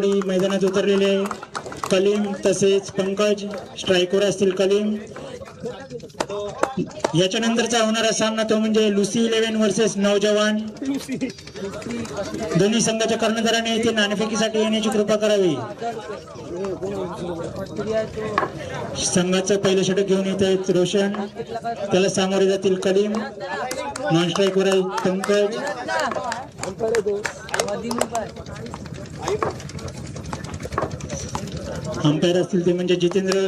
मैदानात उतरलेले कलीम तसेच पंकज स्ट्रायकर असतील कलीम। याच्यानंतरचा होणारा सामना तो म्हणजे लुसी 11 वर्सेस नौजवान। दोन्ही संघाच्या कर्णधाराने येथे नाणेफेकीसाठी येण्याची कृपा करावी। संघाचं पहिलं षटक घेऊन येत आहेत रोशन, त्याला सामोरे जातील कलीम, नॉन स्ट्रायकर आहे पंकज। अंपायर असतील ते म्हणजे जितेंद्र,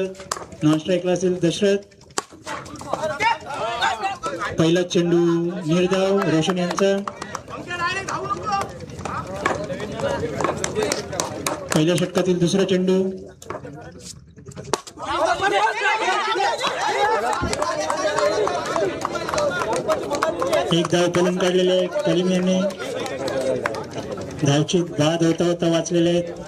नॉन स्ट्राईकला असेल दशरथ। पहिला चेंडू निर्धाव रोशन यांचा, पहिल्या षटकातील दुसरा चेंडू। एक धाव पळून काढलेले आहे कलीम यांनी, धावची बाद होता होता वाचलेले आहेत।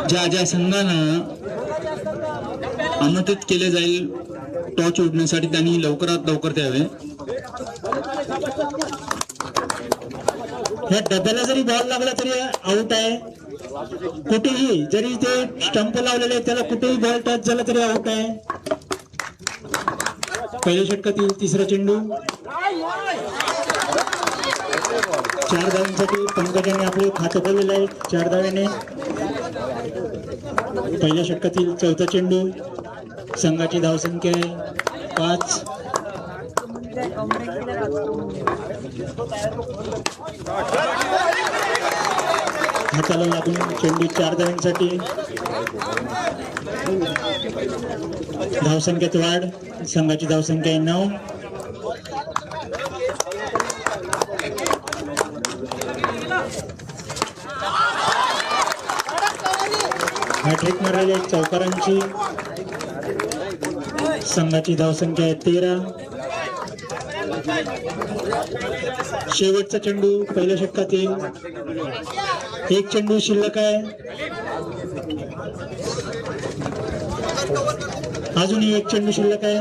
ज्या ज्या संघांना आमंत्रित केले जाईल टॉस उडण्यासाठी त्यांनी लवकरात लवकर द्यावे। ह्या डब्याला जरी बॉल लागला तरी आउट आहे, कुठेही जरी ते स्टंप लावलेले त्याला कुठेही बॉल टच झाला तरी आउट आहे। पहिल्या षटकातील तिसरा चेंडू, 4 धावांसाठी पंकजांनी आपले खातं खोललेलं आहे 4 धावांनी। पहिल्या षटकातील चौथा चेंडू, संघाची धावसंख्या आहे 5। हाताला लागून चेंडू 4 धावांसाठी, धावसंख्येत वाढ, संघाची धावसंख्या आहे 9। हॅट्रिक मारलेली आहे चौकारांची, संघाची धावसंख्या आहे 13। शेवटचा चेंडू पहिल्या षटकातील, एक चेंडू शिल्लक आहे, अजूनही एक चेंडू शिल्लक आहे।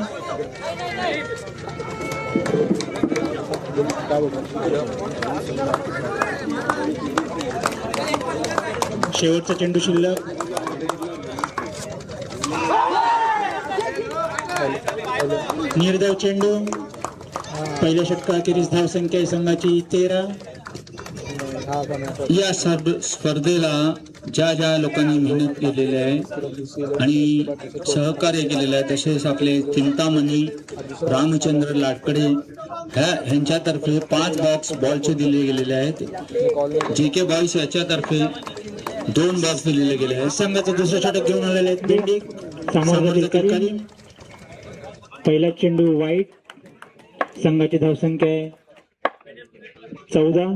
शेवटचा चेंडू शिल्लक, निर्धाव चेंडू, पहिल्या षटकाखेरीस धावसंख्या आहे संघाची 13। या स्पर्धेला ज्या ज्या लोकांनी मेहनत केलेली आहे आणि सहकार्य केलेलं आहे, तसेच आपले चिंतामणी रामचंद्र लाटकडे ह्यांच्यातर्फे 5 बॉक्स बॉलचे दिले गेलेले आहेत। JK बॉयज याच्यातर्फे 2 बॉक्स दिलेले गेले आहेत। संघाचं दुसरं षटक घेऊन आलेले आहेत बेंडी, कलीम। पहिला चेंडू वाईट, संघाची धावसंख्या आहे 14।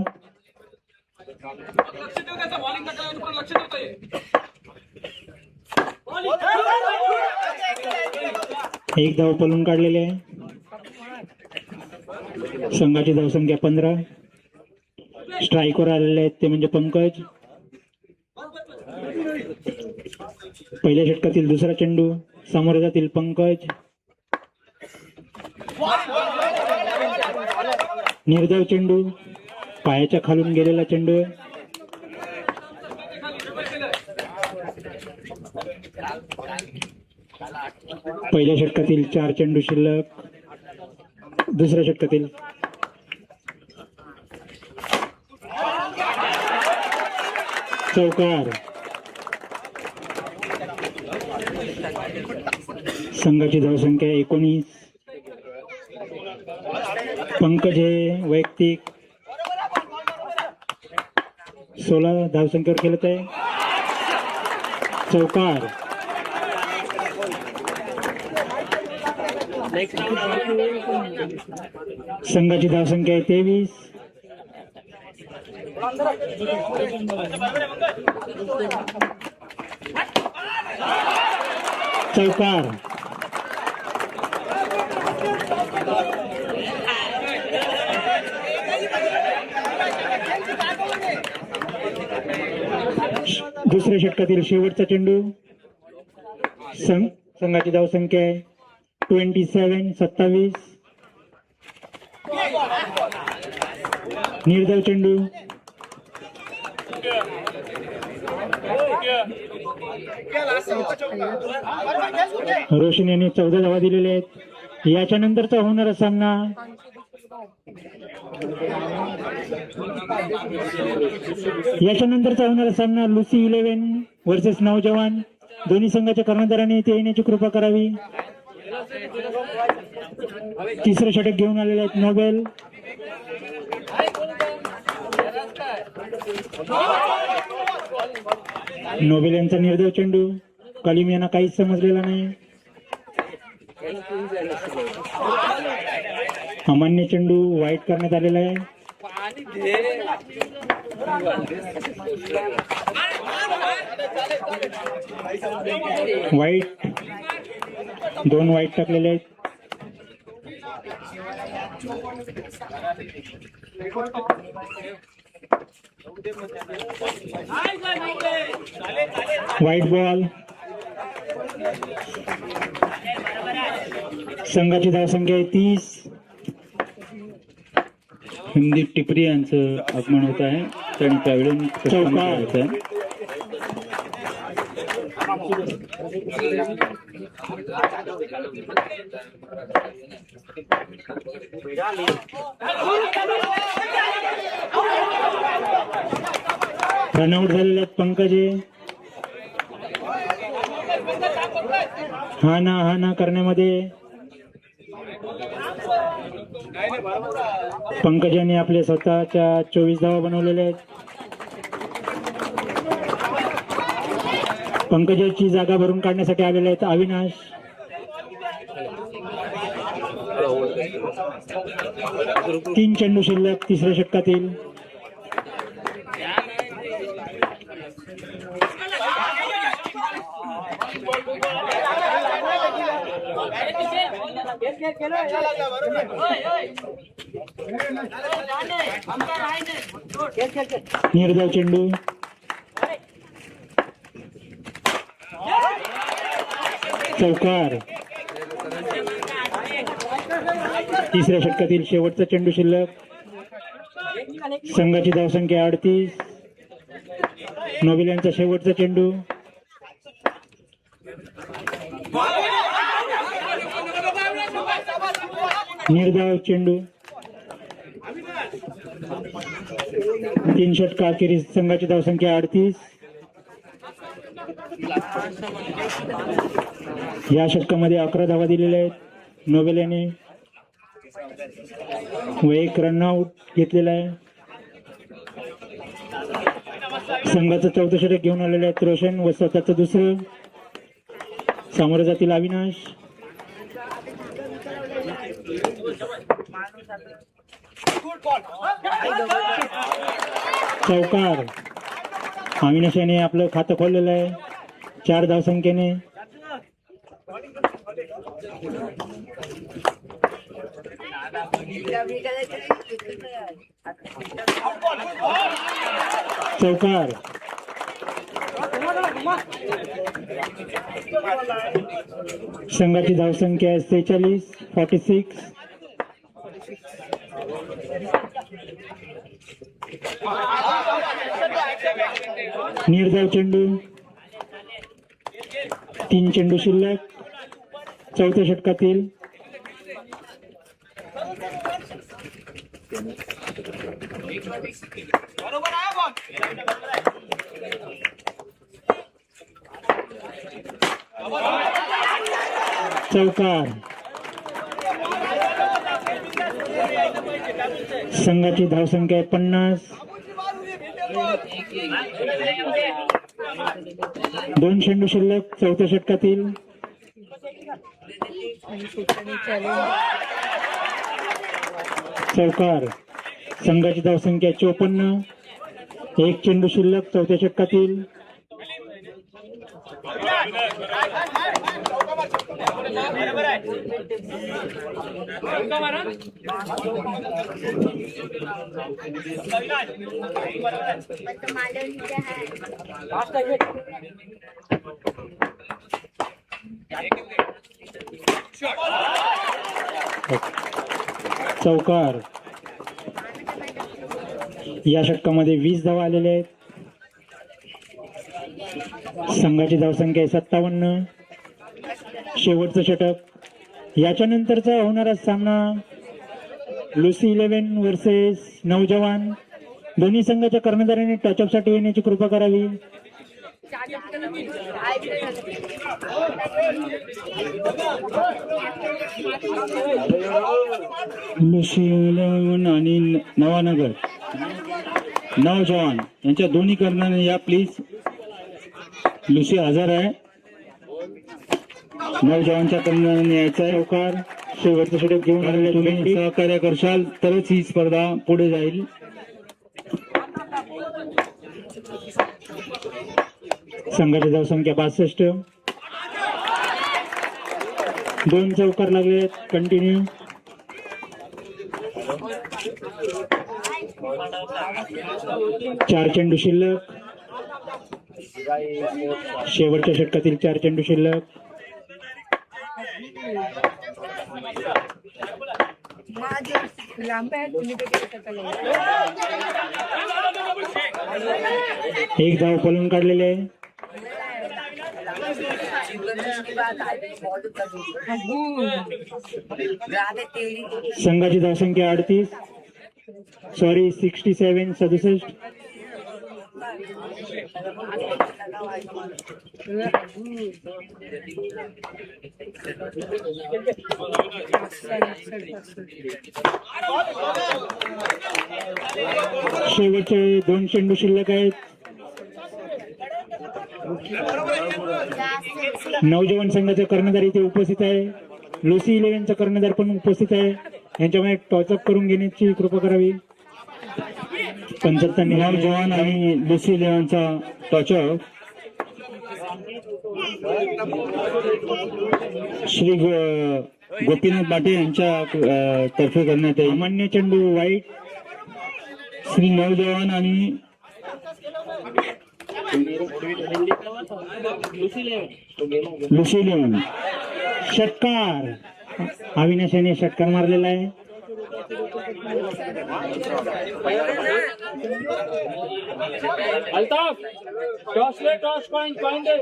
एक धाव पळून काढलेले आहे, संघाची धावसंख्या 15। स्ट्रायकर आलेले आहेत ते म्हणजे पंकज। पहिल्या षटकातील दुसरा चेंडू, सामोरे जातील पंकज, निर्धाव चेंडू, पायाच्या खालून गेलेला चेंडू आहे। पहिल्या षटकातील 4 चेंडू शिल्लक, दुसऱ्या षटकातील चौकार, संघाची धावसंख्या 19। पंकज हे वैयक्तिक 16 धावसंख्येवर खेळत आहे, चौकार। संघाची धावसंख्या आहे 23। चौकार। दुसऱ्या षटकातील शेवटचा चेंडू. संघाची धावसंख्या आहे 27. निर्धाव चेंडू. रोशन यांनी 14 धावा दिलेल्या आहेत. याच्या नंतरचा होणारा सामना लुसी 11 वर्सेस नौजवान. दोन्ही संघाच्या कर्णधारांनी इथे येण्याची कृपा करावी. तिसरं षटक घेऊन आलेले आहेत नोबेल. नोबेल यांचा निर्धाव चेंडू. कलीम यांना काहीच समजलेला नाही. अमान्य चेंडू वाईट करण्यात आलेला आहे. वाईट 2 वाईट टाकलेले आहेत. वाईट बॉल. संघाची धावसंख्या आहे 30. हिंदी टिपरी यांचं आगमन होत आहे. त्यांनी त्यावेळी चौकार. रनआउट झालेले आहेत पंकजे. हा ना करण्यामध्ये पंकजांनी आपल्या स्वतःच्या 24 धावा बनवलेल्या आहेत. पंकजाची जागा भरून काढण्यासाठी आलेले आहेत अविनाश. तीन चेंडू शिल्लक तिसऱ्या षटकातील. निर्धाव चेंडू. चौकार. तिसऱ्या षटकातील शेवटचा चेंडू शिल्लक. संघाची धावसंख्या 38. नोबेल यांचा शेवटचा चेंडू. निर्धाव चेंडू. 3 षटका अखेरीस संघाची धावसंख्या 38. या षटकामध्ये 11 धावा दिलेल्या आहेत नोबेल यांनी व 1 रनआउट घेतलेला आहे. संघाचं 4थं षटक घेऊन आलेले आहेत रोशन व स्वतःचं दुसरं. सामोरं जातील अविनाश. चौकार. अविनाश याने आपलं खातं खोललेलं आहे 4 धावसंख्येने. चौकार. संघाची धावसंख्या 46. निर्धाव चेंडू. 3 चेंडू शिल्लक 4थ्या षटकातील. चौकार. संघाची धावसंख्या 50. 2 चेंडू शिल्लक 4थ्या षटकातील. चौकार. संघाची धावसंख्या 54. 1 चेंडू शिल्लक 4थ्या षटकातील. चौकार. या षटकामध्ये 20 धावा आलेल्या आहेत. संघाची धावसंख्या आहे 57. शेवटचं षटक. याच्या नंतरचा होणारा सामना लुसी 11 वर्सेस नौजवान. दोन्ही संघाच्या कर्णधारांनी टचअपसाठी येण्याची कृपा करावी. लुसी 11 आणि नवानगर नौजवान यांच्या दोन्ही कर्णधारांनी या प्लीज. लुसी हजर आहे. नौजवानच्या कर्णधारांनी यायचा आहे. चौकार. शेवटचं षटक घेऊन आलेले. तुम्ही सहकार्य करशाल तरच ही स्पर्धा पुढे जाईल. संघाची धावसंख्या 62. 2 चौकार लागले कंटिन्यू. चार चेंडू शिल्लक. शेवटच्या षटकातील 4 चेंडू शिल्लक. एक धाव पळून काढलेले आहे. संघाची धावसंख्या 68. 67. शेवटचे 2 चेंडू शिल्लक आहेत. नौजवान संघाचा कर्णधार इथे उपस्थित आहे. लुसी 11चा कर्णधार पण उपस्थित आहे. यांच्यामध्ये टॉचअप करून घेण्याची कृपा करावी. 75 नौजवान आणि लुसी 11चा टॉचअप. श्री गोपीनाथ बाटे यांच्या तर्फे करण्यात येईल. सामान्य चेंडू वाईट. श्री नौजवान आणि लुसी 11. षटकार. अविनाश याने षटकार मारलेला आहे. अल्ताफ टॉस ले, टॉस कॉइन दे.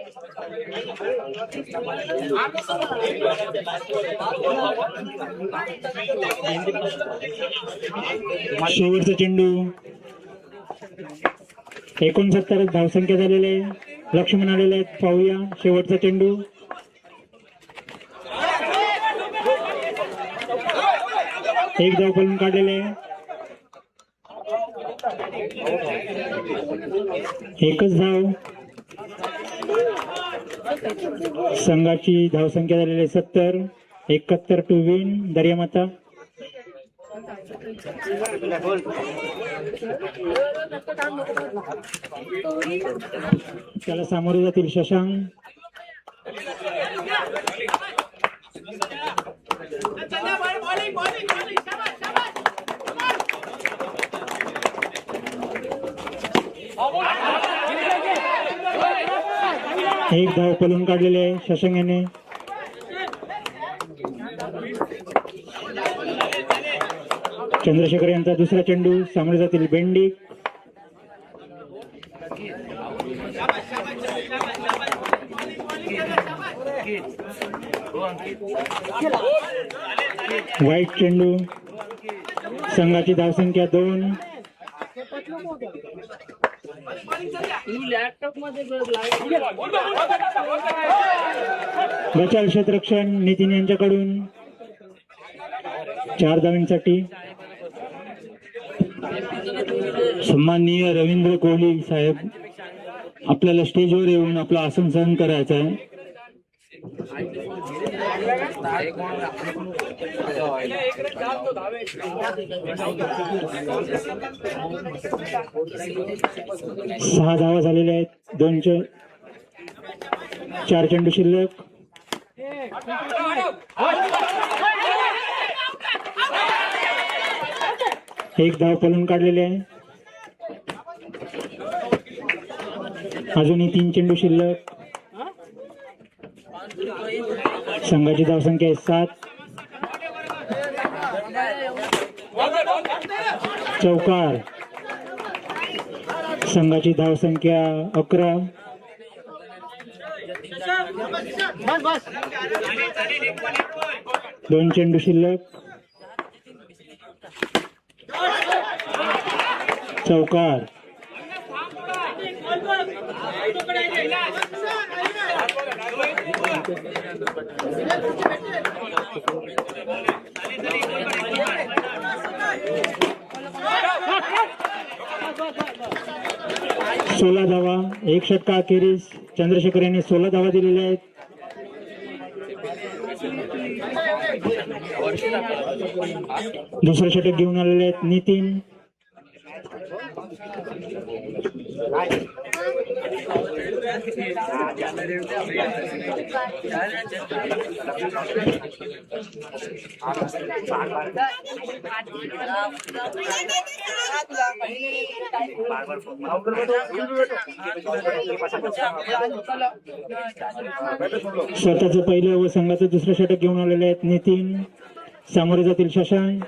शेवटचा चेंडू. 69 धावसंख्या झालेली आहे. लक्ष्मण आलेले आहेत. पाहूया शेवटचा चेंडू. एक धाव पळून काढलेले आहे. एकच धाव. संघाची धावसंख्या झालेली आहे 70. 71 टू विन दर्यामाता. त्याला सामोरे जातील शशांक. एक धाव पळून काढलेले आहे शशांक याने. चंद्रशेखर यांचा दुसरा चेंडू. सामोरे जातील बेंडी. वाईट चेंडू. संघाची धावसंख्या 2. बचाव क्षेत्ररक्षण नितीन यांच्याकडून 4 धावांसाठी. सन्माननीय रवींद्र कोहली साहेब, आपल्याला स्टेजवर येऊन आपलं आसन सहन करायचं आहे. 6 धावा झालेल्या आहेत. 4 चेंडू शिल्लक. एक धाव पळून काढलेले आहे. अजूनही 3 चेंडू शिल्लक. संघाची धावसंख्या आहे 7. चौकार. संघाची धावसंख्या 11. दोन चेंडू शिल्लक. चौकार. सोळा धावा. एक षटका अखेरीस चंद्रशेखर यांनी 16 धावा दिलेल्या आहेत. दुसरं षटक घेऊन आलेले आहेत नितीन. स्वतःचं पहिलं व संघाचं दुसरं षटक घेऊन आलेले आहेत नितीन. सामोरे जातील शशांक.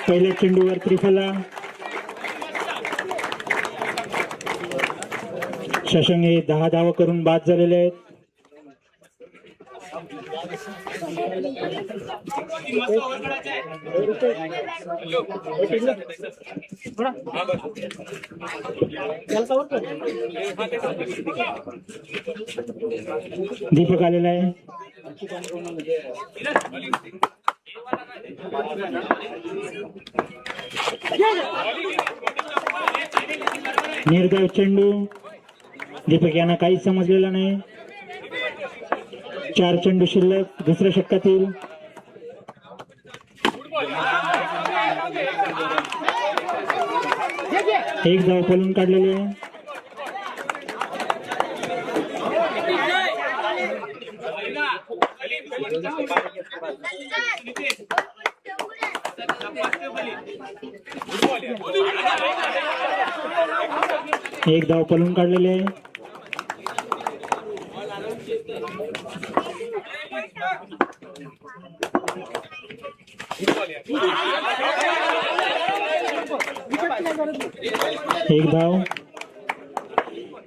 पहिल्या चेंडूवर त्रिफला. शशांक हे 10 धावा करून बाद झालेले आहेत. दीपक आलेला आहे. निर्धाव चेंडू. दीपक यांना काहीच समजलेलं नाही. 4 चेंडू शिल्लक दुसऱ्या षटकातील. एक धाव पळून काढलेले. एक धाव पळून काढलेले. एक धाव.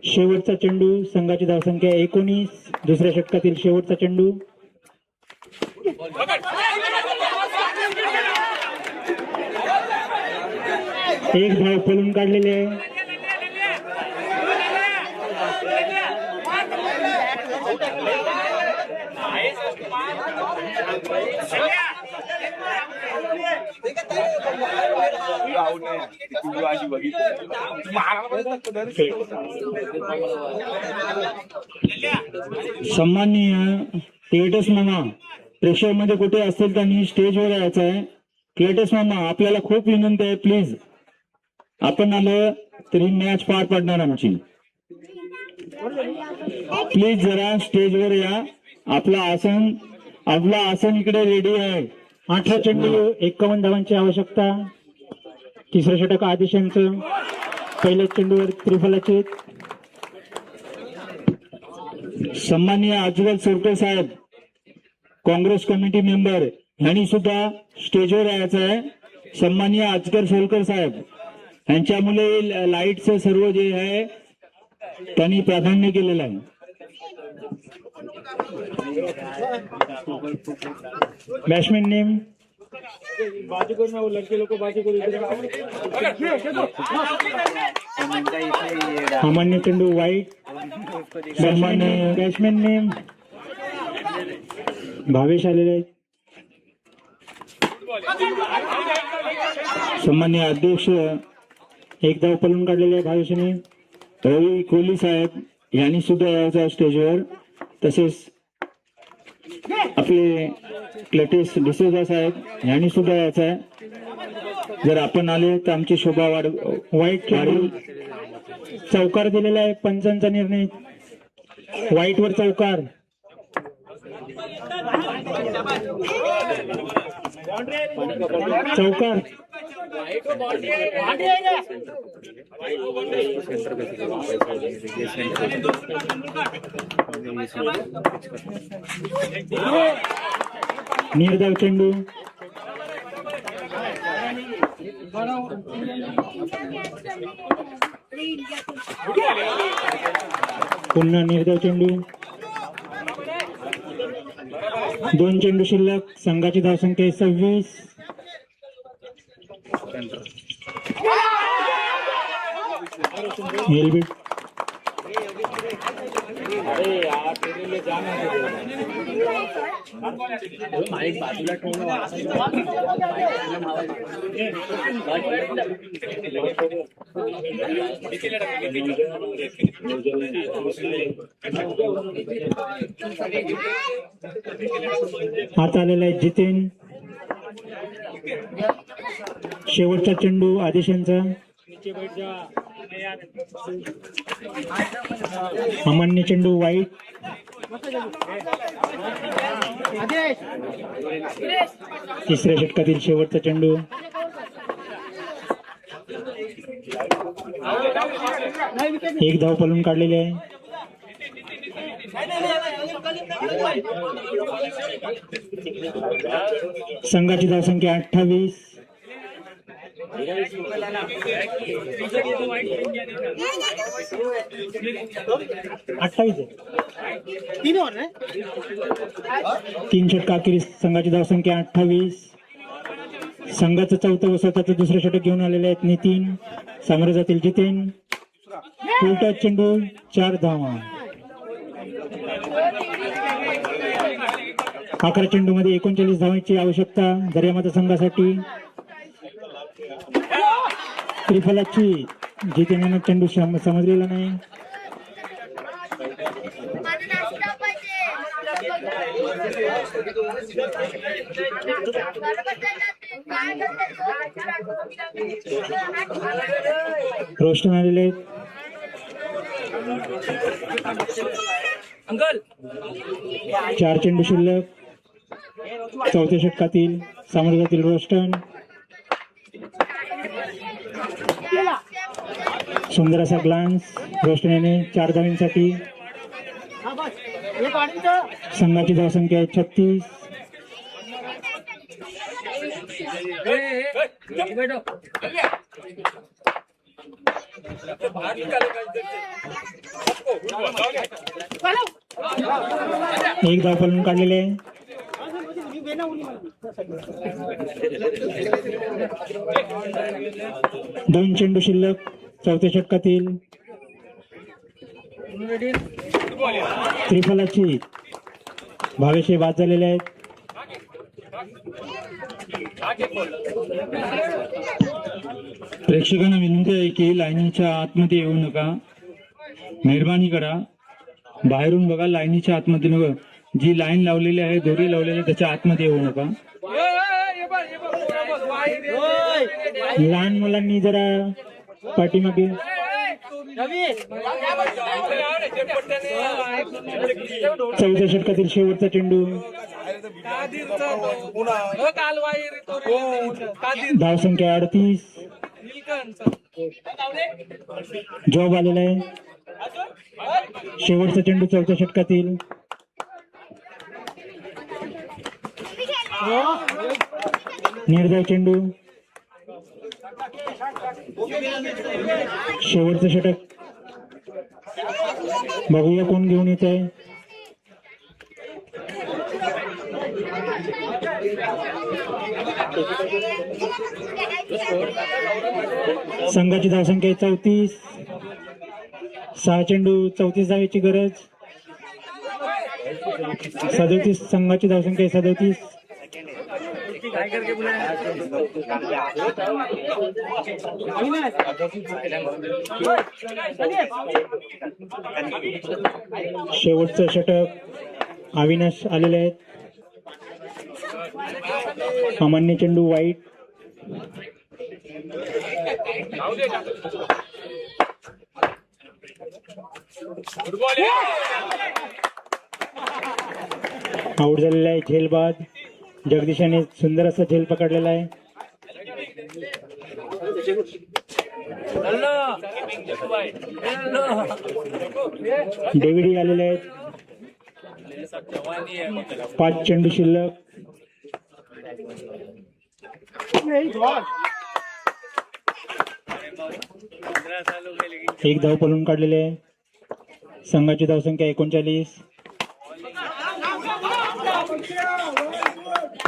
शेवटचा चेंडू. संघाची धावसंख्या 19. दुसऱ्या षटकातील शेवटचा चेंडू. एक धाव पळून काढलेले आहे. सन्माननीय क्लेटस मामा, प्रेक्षकांमध्ये कुठे असतील त्यांनी स्टेजवर यायचं आहे. क्लेटस मामा, आपल्याला खूप विनंती आहे, प्लीज आपण आलं तरी मॅच पार पडणार आमची. प्लीज जरा स्टेजवर या. आपला आसन इकडे रेडी आहे. 18 चेंडू 51 धावांची आवश्यकता. तिसरं षटक आदेश यांचं. पहिल्या चेंडूवर त्रिफलाचे. सन्माननीय अजगल सोरकर साहेब, काँग्रेस कमिटी मेंबर, यांनी सुद्धा स्टेजवर यायचं आहे. सन्माननीय अजगर सोलकर साहेब, यांच्यामुळे लाईटचं सर्व जे आहे त्यांनी प्राधान्य केलेलं आहे. Batsman name. सामान्य चेंडू वाईट. सामान्य बॅट्समॅन नेम भावेश आलेले आहेत. सामान्य अध्यक्ष एक धाव पळून काढलेले आहे भावेशने. रवी कोहली साहेब यांनी सुद्धा यायचं स्टेजवर. तसेच आपले क्लेटेस डिसोजा साहेब यांनी सुद्धा यायचं आहे. जर आपण आले तर आमची शोभा वाईट खेळाडू चौकार दिलेला आहे. पंचांचा निर्णय वाईट वर चौकार. चौकार. निर्धाव चेंडू. पुन्हा निर्धाव चेंडू. 2 चेंडू शिल्लक. संघाची धावसंख्या 26. हेल्मेट. हात आलेला आहे जितेन. शेवटचा चेंडू आदेशांचा. अमान्य चेंडू वाईट. तिसऱ्या षटकातील शेवटचा चेंडू. एक धाव पळून काढलेली आहे. संघाची धावसंख्या 28. तीन षटक अखेरीस संघाची धावसंख्या 28. संघाचं चौथं व स्वतःचं दुसरं षटक घेऊन आलेले आहेत नितीन. सामोरे जातील जितेन. उलटा चेंडू 4 धावा. 11 चेंडू मध्ये 39 धावांची आवश्यकता दर्यामाता संघासाठी. त्रिफलाची जितेन यांना चेंडू समजलेला नाही. रोस्टन आलेले आहेत. 4 चेंडू शिल्लक. चौथ्या षटकातील सामोरे जातील रोस्टन. सुंदर असा ग्लान्स रोस्टन याने 4 धावांसाठी. संघाची धावसंख्या 36. एक धाव पळून काढलेले आहे. दोन चेंडू शिल्लक. चौथ्या षटकातील त्रिफलाची भावेशे बाद झालेले आहेत. प्रेक्षकांना विनंती आहे की लाईनीच्या आतमध्ये येऊ नका. मेहरबानी करा. बाहेरून बघा. लाईनीच्या आतमध्ये नका. जी लाईन लावलेली आहे दोरी लावलेली आहे त्याच्या आतमध्ये येऊ नका. लहान मुलांनी जरा पाठीमागे. चौथ्या षटकातील शेवटचा चेंडू. धावसंख्या 38. जॉब आलेला आहे. शेवटचा चेंडू चौथ्या षटकातील. निर्धाव चेंडू. शेवटचं षटक. बघूया कोण घेऊन येत आहे. संघाची धावसंख्या 34. 6 चेंडू 34 धावेची गरज. 37. संघाची धावसंख्या 37. शेवटचं षटक अविनाश आलेले आहेत. अमान्य चेंडू वाईट. आउट झालेला आहे झेल बाद. जगदीशाने सुंदर असा झेल पकडलेला आहे. डेव्हिड आलेले आहेत. 5 चेंडू शिल्लक. एक धाव पळून काढलेले आहे. संघाची धावसंख्या 39.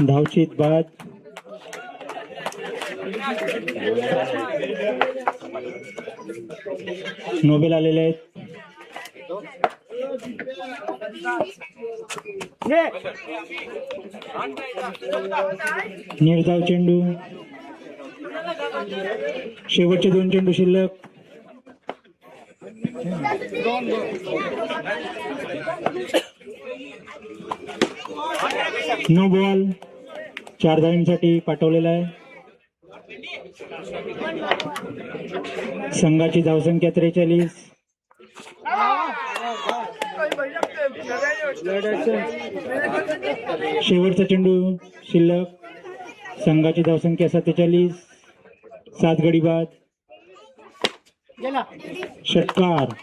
धावचीत बाद. नोबेल आलेले आहेत. निर्धाव चेंडू. शेवटचे 2 चेंडू शिल्लक. No ball. 4 धावांसाठी पाठवलेला आहे. संघाची धावसंख्या 43. शेवटचा चेंडू शिल्लक. संघाची धावसंख्या 47. 7 गडी बाद. षटकार.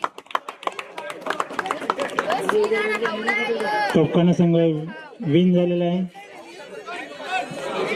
तोफखाना संघ विन झालेला आहे.